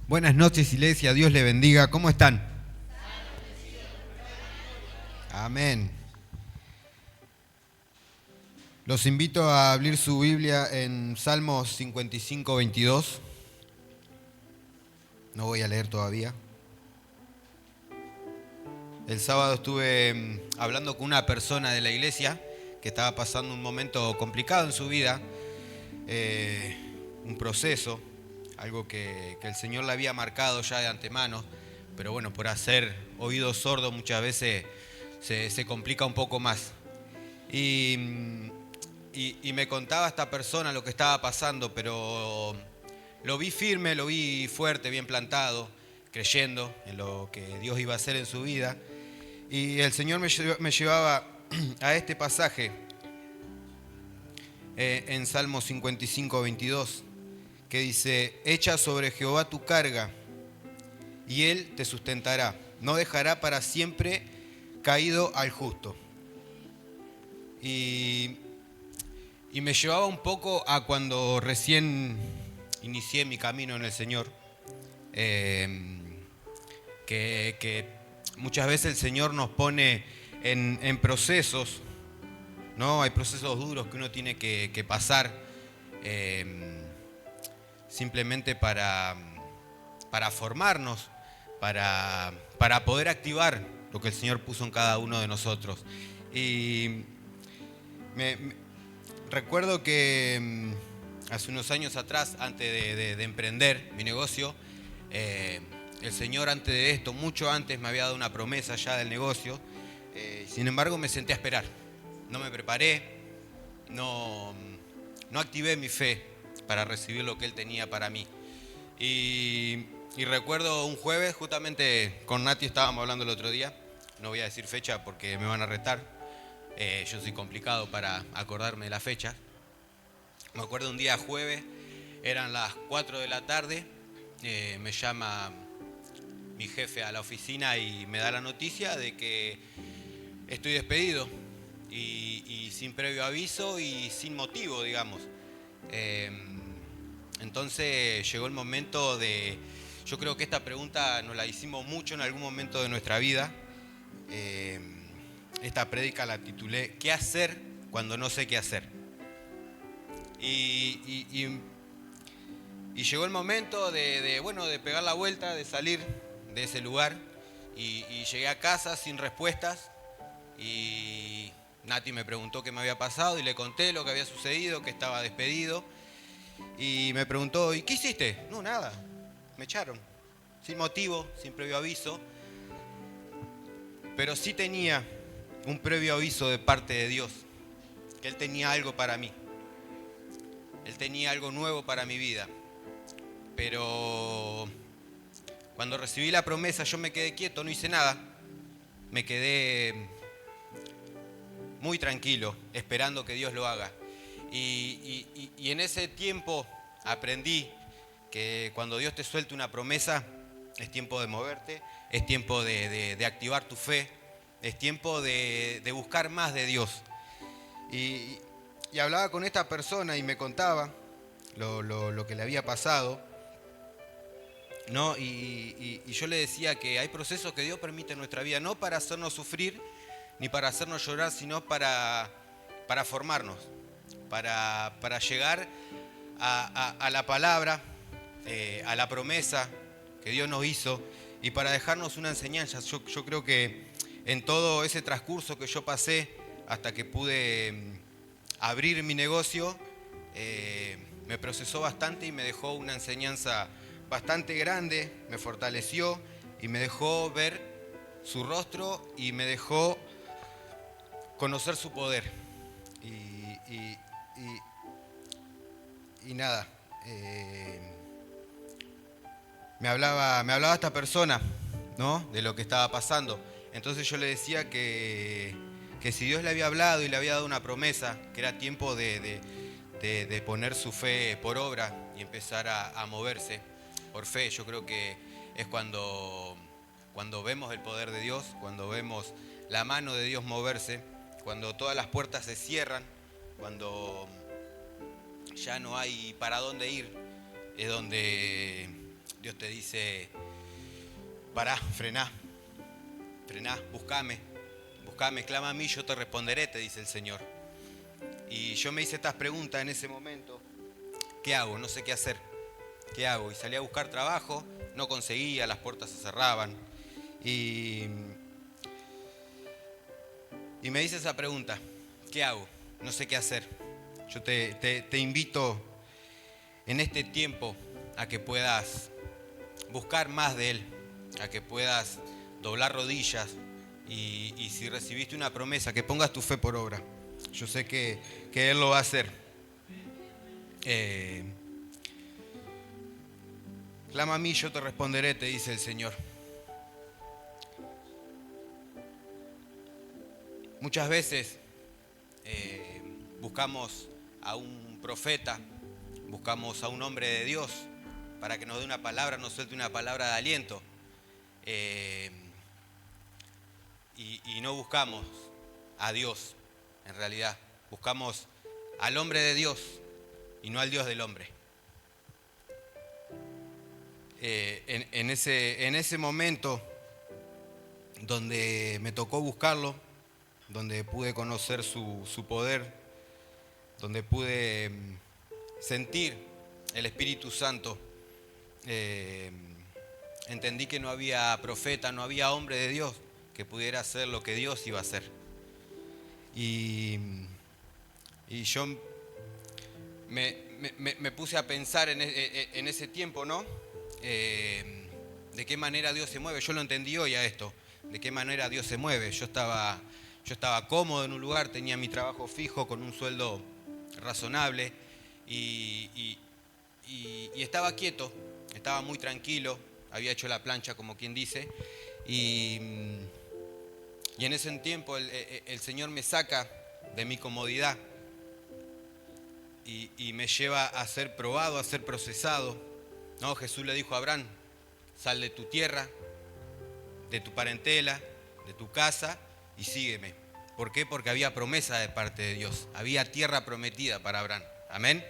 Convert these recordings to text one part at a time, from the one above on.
Buenas noches, iglesia. Dios le bendiga. ¿Cómo están? Amén. Los invito a abrir su Biblia en Salmos 55, 22. No voy a leer todavía. El sábado estuve hablando con una persona de la iglesia que estaba pasando un momento complicado en su vida, un proceso, algo que el Señor le había marcado ya de antemano, pero bueno, por hacer oídos sordos muchas veces se complica un poco más. Y me contaba esta persona lo que estaba pasando, pero lo vi firme, lo vi fuerte, bien plantado, creyendo en lo que Dios iba a hacer en su vida. Y el Señor me llevaba a este pasaje en Salmo 55, 22, que dice: echa sobre Jehová tu carga, y Él te sustentará. No dejará para siempre caído al justo. Y me llevaba un poco a cuando recién inicié mi camino en el Señor, que muchas veces el Señor nos pone en procesos, ¿no? Hay procesos duros que uno tiene que pasar simplemente para formarnos, para poder activar lo que el Señor puso en cada uno de nosotros. Y recuerdo que hace unos años atrás, antes de emprender mi negocio, el Señor antes de esto, mucho antes, me había dado una promesa ya del negocio. Sin embargo, me senté a esperar. No me preparé, no activé mi fe para recibir lo que Él tenía para mí. Y recuerdo un jueves, justamente con Nati estábamos hablando el otro día. No voy a decir fecha porque me van a retar. Yo soy complicado para acordarme de la fecha. Me acuerdo un día jueves, eran las 4 de la tarde, me llama mi jefe a la oficina y me da la noticia de que estoy despedido y sin previo aviso y sin motivo, digamos. Entonces llegó el momento de... Yo creo que esta pregunta nos la hicimos mucho en algún momento de nuestra vida. Esta prédica la titulé ¿Qué hacer cuando no sé qué hacer? Y llegó el momento de pegar la vuelta, de salir de ese lugar. Y llegué a casa sin respuestas. Y Nati me preguntó qué me había pasado y le conté lo que había sucedido, que estaba despedido. Y me preguntó: ¿y qué hiciste? No, nada, me echaron. Sin motivo, sin previo aviso. Pero sí tenía un previo aviso de parte de Dios, que Él tenía algo para mí. Él tenía algo nuevo para mi vida. Pero cuando recibí la promesa yo me quedé quieto, no hice nada. Me quedé muy tranquilo, esperando que Dios lo haga. Y en ese tiempo aprendí que cuando Dios te suelta una promesa, es tiempo de moverte, es tiempo de activar tu fe, es tiempo de buscar más de Dios. Y hablaba con esta persona y me contaba lo que le había pasado, ¿no? Y yo le decía que hay procesos que Dios permite en nuestra vida, no para hacernos sufrir ni para hacernos llorar, sino para formarnos, para llegar a la palabra, a la promesa que Dios nos hizo y para dejarnos una enseñanza. Yo creo que en todo ese transcurso que yo pasé hasta que pude abrir mi negocio, me procesó bastante y me dejó una enseñanza bastante grande, me fortaleció y me dejó ver su rostro y me dejó conocer su poder. Y nada, me hablaba esta persona, ¿no?, de lo que estaba pasando. Entonces yo le decía que si Dios le había hablado y le había dado una promesa, que era tiempo de poner su fe por obra y empezar a moverse por fe. Yo creo que es cuando vemos el poder de Dios, cuando vemos la mano de Dios moverse, cuando todas las puertas se cierran, cuando ya no hay para dónde ir, es donde Dios te dice, pará, frená, buscame, clama a mí, yo te responderé, te dice el Señor. Y yo me hice estas preguntas en ese momento. ¿Qué hago? No sé qué hacer. ¿Qué hago? Y salí a buscar trabajo, no conseguía, las puertas se cerraban. Y me hice esa pregunta. ¿Qué hago? No sé qué hacer. Yo te invito en este tiempo a que puedas buscar más de Él, a que puedas doblar rodillas y si recibiste una promesa, que pongas tu fe por obra. Yo sé que Él lo va a hacer. Clama a mí, yo te responderé, te dice el Señor. Muchas veces buscamos a un profeta, buscamos a un hombre de Dios para que nos dé una palabra, nos suelte una palabra de aliento. Y no buscamos a Dios, en realidad. Buscamos al hombre de Dios y no al Dios del hombre. En ese momento donde me tocó buscarlo, donde pude conocer su poder, donde pude sentir el Espíritu Santo, entendí que no había profeta, no había hombre de Dios que pudiera hacer lo que Dios iba a hacer. Y yo me puse a pensar en ese tiempo, ¿no? De qué manera Dios se mueve. Yo lo entendí hoy a esto, de qué manera Dios se mueve. Yo estaba cómodo en un lugar, tenía mi trabajo fijo con un sueldo razonable y estaba quieto, estaba muy tranquilo, había hecho la plancha como quien dice y en ese tiempo el Señor me saca de mi comodidad y me lleva a ser probado, a ser procesado. No, Jesús le dijo a Abraham, sal de tu tierra, de tu parentela, de tu casa y sígueme. ¿Por qué? Porque había promesa de parte de Dios, había tierra prometida para Abraham. Amén.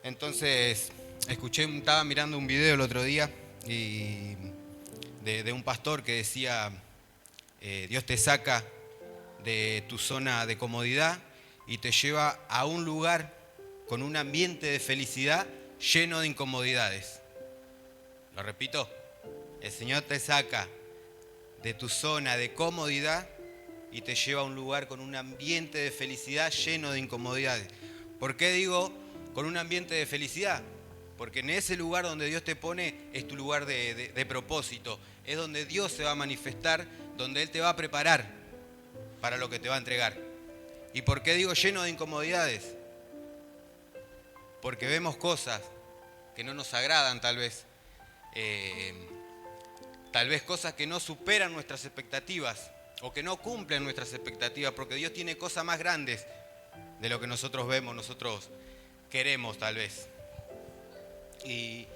Entonces, estaba mirando un video el otro día y de un pastor que decía, Dios te saca de tu zona de comodidad y te lleva a un lugar con un ambiente de felicidad lleno de incomodidades. Lo repito, el Señor te saca de tu zona de comodidad y te lleva a un lugar con un ambiente de felicidad lleno de incomodidades. ¿Por qué digo con un ambiente de felicidad? Porque en ese lugar donde Dios te pone es tu lugar de propósito, es donde Dios se va a manifestar, donde Él te va a preparar para lo que te va a entregar. ¿Y por qué digo lleno de incomodidades? Porque vemos cosas que no nos agradan tal vez cosas que no superan nuestras expectativas o que no cumplen nuestras expectativas, porque Dios tiene cosas más grandes de lo que nosotros vemos, nosotros queremos tal vez. Y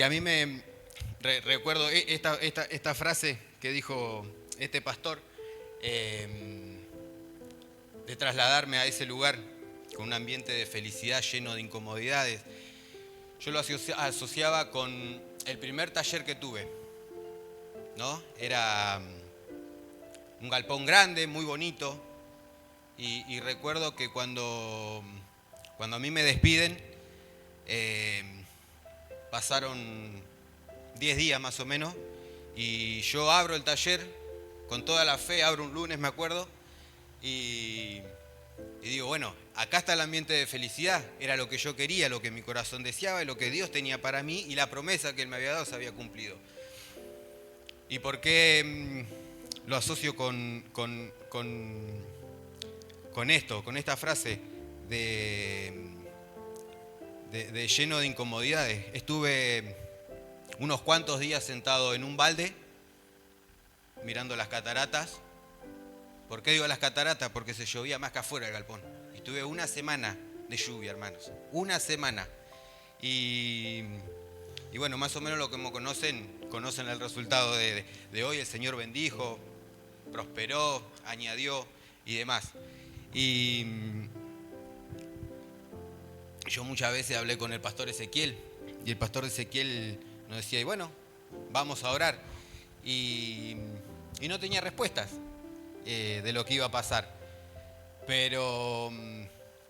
a mí me recuerdo esta frase que dijo este pastor, de trasladarme a ese lugar con un ambiente de felicidad lleno de incomodidades. Yo lo asociaba con el primer taller que tuve, ¿no? Era un galpón grande, muy bonito, y recuerdo que cuando a mí me despiden, pasaron 10 días más o menos, y yo abro el taller con toda la fe, abro un lunes, me acuerdo, y digo, bueno, acá está el ambiente de felicidad, era lo que yo quería, lo que mi corazón deseaba, y lo que Dios tenía para mí, y la promesa que Él me había dado se había cumplido. ¿Y por qué lo asocio con esto, con esta frase de lleno de incomodidades? Estuve unos cuantos días sentado en un balde, mirando las cataratas. ¿Por qué digo las cataratas? Porque se llovía más que afuera el galpón. Y tuve una semana de lluvia, hermanos. Una semana. Y bueno, más o menos lo que me conocen el resultado de hoy. El Señor bendijo, prosperó, añadió y demás. Y yo muchas veces hablé con el pastor Ezequiel el pastor Ezequiel nos decía, y bueno, vamos a orar. Y no tenía respuestas de lo que iba a pasar. Pero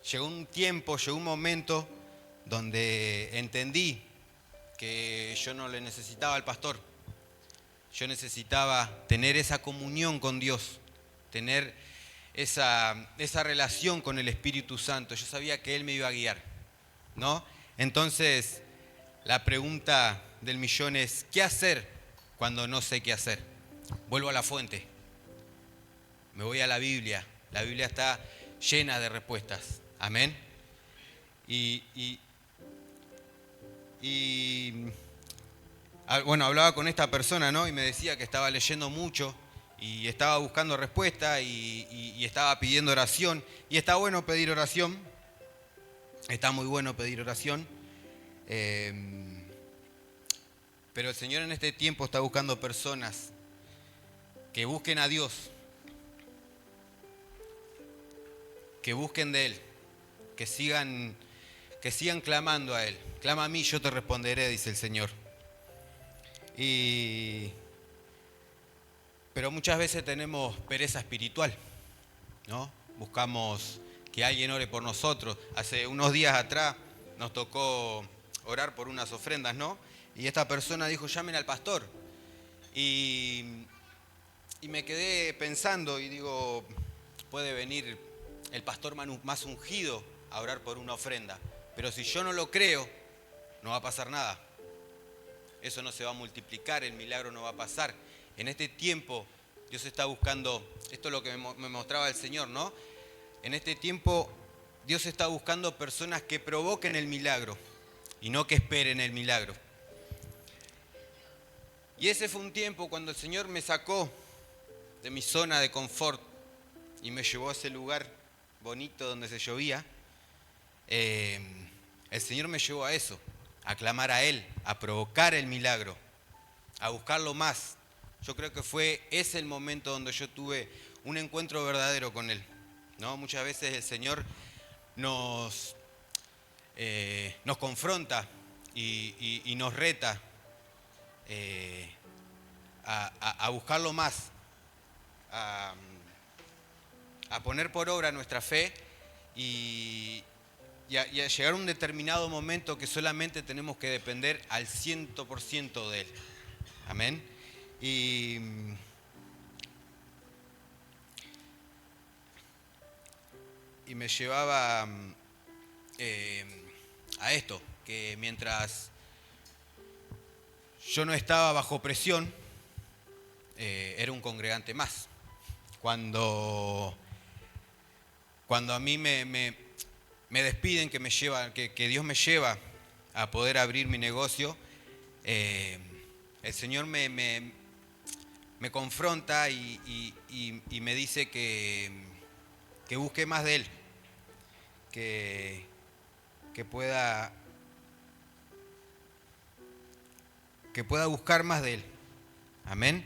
llegó un tiempo, llegó un momento donde entendí que yo no le necesitaba al pastor. Yo necesitaba tener esa comunión con Dios, tener esa relación con el Espíritu Santo. Yo sabía que Él me iba a guiar, ¿no? Entonces, la pregunta del millón es, ¿qué hacer cuando no sé qué hacer? Vuelvo a la fuente, me voy a la Biblia. La Biblia está llena de respuestas, amén. Bueno, hablaba con esta persona, ¿no? Y me decía que estaba leyendo mucho y estaba buscando respuesta y estaba pidiendo oración. Y está bueno pedir oración, está muy bueno pedir oración. Pero el Señor en este tiempo está buscando personas que busquen a Dios, que busquen de Él, que sigan clamando a Él. Clama a mí, yo te responderé, dice el Señor. Pero muchas veces tenemos pereza espiritual, ¿no? Buscamos que alguien ore por nosotros. Hace unos días atrás nos tocó orar por unas ofrendas, ¿no? Y esta persona dijo, llamen al pastor. Y me quedé pensando y digo, puede venir el pastor más ungido a orar por una ofrenda. Pero si yo no lo creo, no va a pasar nada. Eso no se va a multiplicar, el milagro no va a pasar. En este tiempo Dios está buscando, esto es lo que me mostraba el Señor, ¿no? En este tiempo Dios está buscando personas que provoquen el milagro y no que esperen el milagro. Y ese fue un tiempo cuando el Señor me sacó de mi zona de confort y me llevó a ese lugar bonito donde se llovía. El Señor me llevó a eso, a clamar a Él, a provocar el milagro, a buscarlo más. Yo creo que fue ese el momento donde yo tuve un encuentro verdadero con Él, ¿no? Muchas veces el Señor nos confronta y nos reta a buscarlo más, a poner por obra nuestra fe y a llegar a un determinado momento que solamente tenemos que depender al 100% de Él. Amén. Y me llevaba a esto, que mientras yo no estaba bajo presión, era un congregante más. Cuando a mí me despiden, que Dios me lleva a poder abrir mi negocio, el Señor me confronta y me dice que busque más de Él, que pueda buscar más de Él. Amén.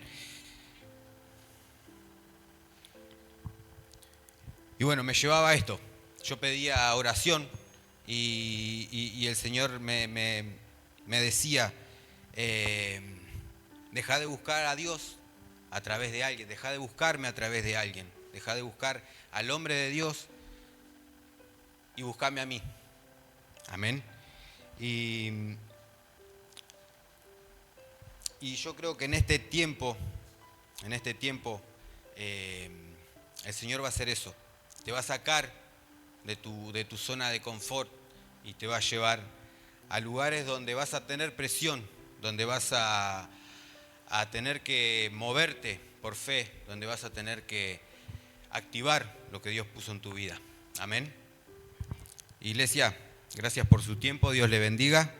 Y bueno, me llevaba a esto. Yo pedía oración y el Señor me decía, deja de buscar a Dios a través de alguien, deja de buscarme a través de alguien, deja de buscar al hombre de Dios y buscame a mí. Amén. Y yo creo que en este tiempo, el Señor va a hacer eso. Te va a sacar de tu zona de confort y te va a llevar a lugares donde vas a tener presión, donde vas a tener que moverte por fe, donde vas a tener que activar lo que Dios puso en tu vida. Amén. Iglesia, gracias por su tiempo, Dios le bendiga.